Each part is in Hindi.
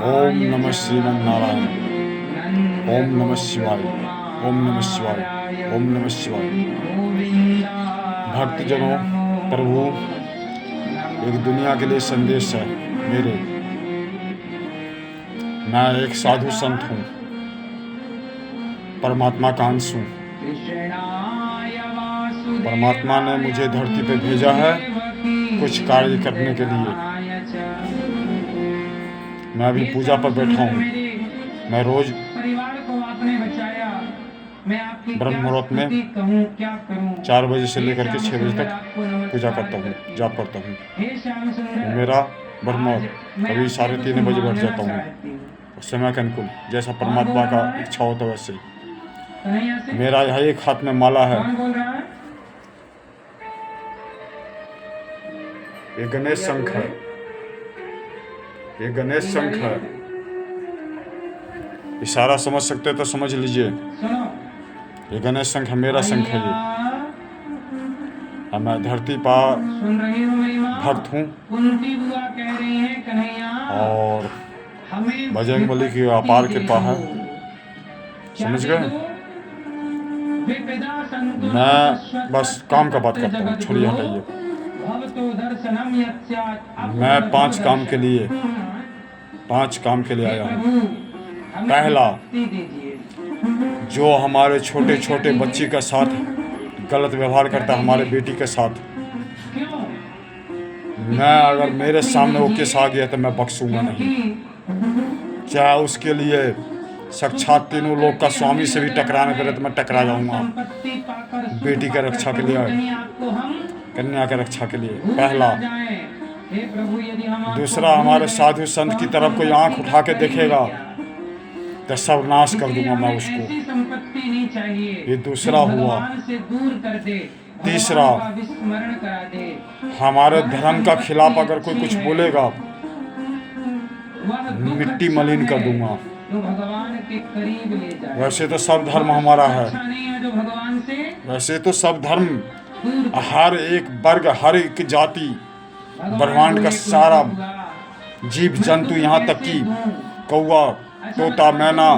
ओम नमः श्रीमन्नारायण। ओम नमः शिवाय। ओम नमः शिवाय। ओम नमः शिवाय। भक्तजनों, प्रभु एक दुनिया के लिए संदेश है मेरे। मैं एक साधु संत हूँ, परमात्मा का अंश हूँ। परमात्मा ने मुझे धरती पे भेजा है कुछ कार्य करने के लिए। मैं अभी पूजा पर बैठा हूँ। मैं रोज ब्रह्म मुहूर्त में 4 बजे से लेकर के 6 बजे तक पूजा करता हूँ, जाप करता हूँ। मेरा ब्रह्म मुहूर्त कभी 3:30 बजे बैठ जाता हूँ, समय के अनुकूल, जैसा परमात्मा का इच्छा होता है वैसे। मेरा यह एक हाथ में माला है, ये गणेश शंख है, ये गणेश शंख है। इशारा समझ सकते तो समझ लीजिए, ये गणेश शंख है, मेरा शंख है ये। मैं धरती पर भक्त हूँ और बजरंगबली की अपार कृपा है। समझ गए? मैं बस काम का बात करता हूँ, छोड़िए हटाइए। मैं 5 काम के लिए आया हूँ। पहला, जो हमारे छोटे छोटे बच्ची के साथ गलत व्यवहार करता है, हमारे बेटी के साथ, मैं अगर मेरे सामने वो केस आ गया तो मैं बख्शूंगा नहीं। चाहे उसके लिए साक्षात तीनों लोग का स्वामी से भी टकराने पड़े तो मैं टकरा जाऊंगा, बेटी की रक्षा के लिए, कन्या की रक्षा के लिए। पहला। दूसरा, हमारे साधु संत की तरफ कोई आंख उठा के देखेगा तो सर्वनाश कर दूंगा मैं उसको। ये दूसरा हुआ। तीसरा, हमारे धर्म का खिलाफ अगर कोई कुछ बोलेगा मिट्टी मलिन कर दूंगा। वैसे तो सब धर्म हमारा है, वैसे तो सब धर्म, हर एक वर्ग, हर एक जाति, ब्रह्मांड का सारा जीव जंतु, यहाँ तक कि कौवा, तोता, मैना,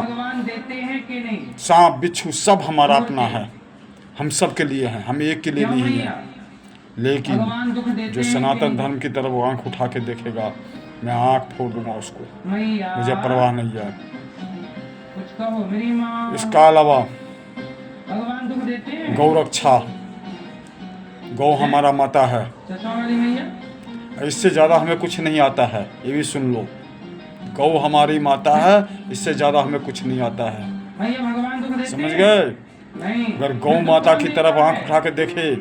सांप, बिच्छू, सब हमारा अपना है। हम सब के लिए हैं, हम एक के लिए नहीं है। लेकिन जो सनातन धर्म की तरफ आंख उठा के देखेगा, मैं आंख फोड़ दूंगा उसको, मुझे परवाह नहीं है। इसका अलावा गौ रक्षा, गौ हमारा माता है, इससे ज़्यादा हमें कुछ नहीं आता है, ये भी सुन लो। गौ हमारी माता है, इससे ज़्यादा हमें कुछ नहीं आता है। समझ गए? अगर गौ माता की तरफ आंख उठा के देखे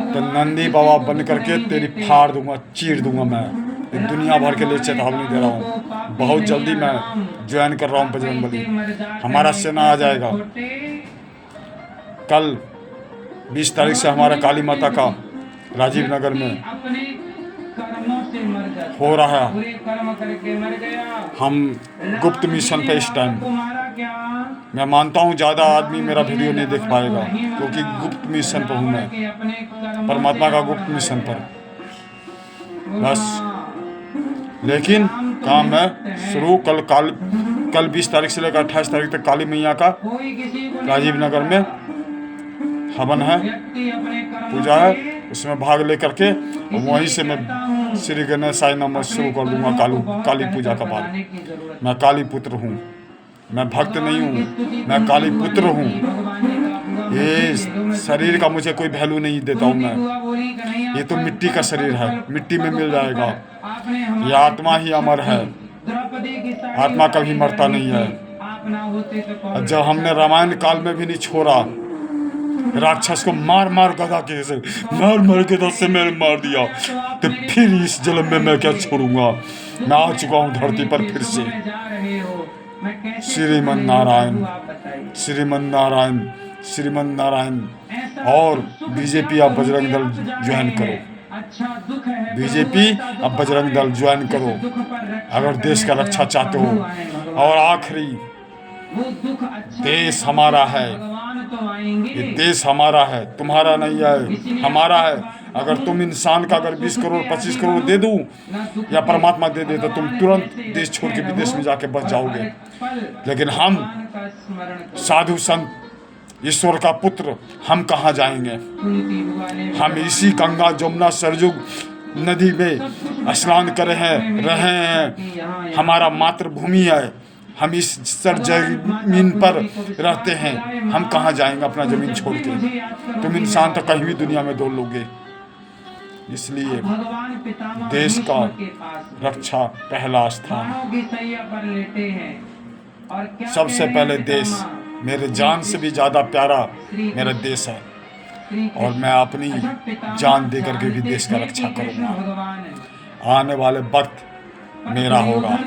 तो नंदी बाबा बन करके तेरी फाड़ दूंगा, चीर दूंगा। मैं दुनिया भर के लिए चेतावनी दे रहा हूँ। बहुत जल्दी मैं ज्वाइन कर रहा हूँ बजरंगबली, हमारा सेना आ जाएगा। कल 20 तारीख से हमारा काली माता का राजीव नगर में हो रहा है। हम गुप्त मिशन पे इस टाइम, मैं मानता हूँ ज़्यादा आदमी मेरा वीडियो नहीं देख पाएगा क्योंकि गुप्त मिशन पर हूँ मैं, परमात्मा का गुप्त मिशन पर बस। लेकिन काम है शुरू। कल 20 तारीख से लेकर 28 तारीख तक काली मैया का राजीव नगर में हवन है, पूजा है, उसमें भाग लेकर के वहीं से मैं श्री गणेशाय नमः शुरू कर दूंगा काली पूजा का पाठ। मैं काली पुत्र हूँ, मैं भक्त नहीं हूँ, मैं काली पुत्र हूँ। ये शरीर का मुझे कोई वैल्यू नहीं देता हूँ मैं। ये तो मिट्टी का शरीर है, मिट्टी में मिल जाएगा। ये आत्मा ही अमर है, आत्मा कभी मरता नहीं है। जब हमने रामायण काल में भी नहीं छोड़ा, राक्षस को मार गदा के से मार के 10 से मैंने मार दिया, तो फिर इस जन्म में मैं क्या छोड़ूंगा। मैं आ चुका हूँ धरती पर फिर से। श्रीमन नारायण, श्रीमन नारायण, श्रीमन नारायण। और बीजेपी आप बजरंग दल ज्वाइन करो, बीजेपी अब बजरंग दल ज्वाइन करो अगर देश का रक्षा चाहते हो। और आखिरी, देश हमारा है, तो आएंगे। ये देश हमारा है, तुम्हारा नहीं है, हमारा है। अगर तुम इंसान का अगर 20 करोड़ 25 करोड़ दे दूं या परमात्मा दे दे तो तुम तुरंत देश छोड़ के विदेश में जाके बस जाओगे। लेकिन हम साधु संत ईश्वर का पुत्र हम कहाँ जाएंगे? हम इसी गंगा जमुना सरजू नदी में स्नान कर रहे हैं। हमारा मातृभूमि है, हम इस सर जमीन पर रहते हैं। हम कहाँ जाएंगे अपना जमीन छोड़ के? तुम इंसान तो कहीं भी दुनिया में दौड़ लोगे। इसलिए देश का रक्षा पहला स्थान। सबसे पहले देश, मेरे जान से भी ज़्यादा प्यारा मेरा देश है, और मैं अपनी जान दे करके भी देश का रक्षा करूँगा। आने वाले वक्त मेरा होगा,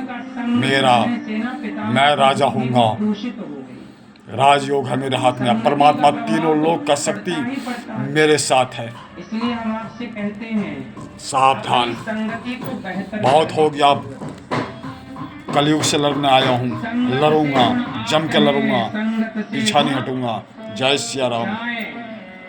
मैं राजा हूँगा। राजयोग है मेरे हाथ में। परमात्मा तीनों लोक का शक्ति मेरे साथ है। इसलिए हम आपसे कहते हैं सावधान, बहुत हो गया। कलयुग से लड़ने आया हूँ, लड़ूंगा, जम के लड़ूंगा, पीछा नहीं हटूंगा। जय सिया राम।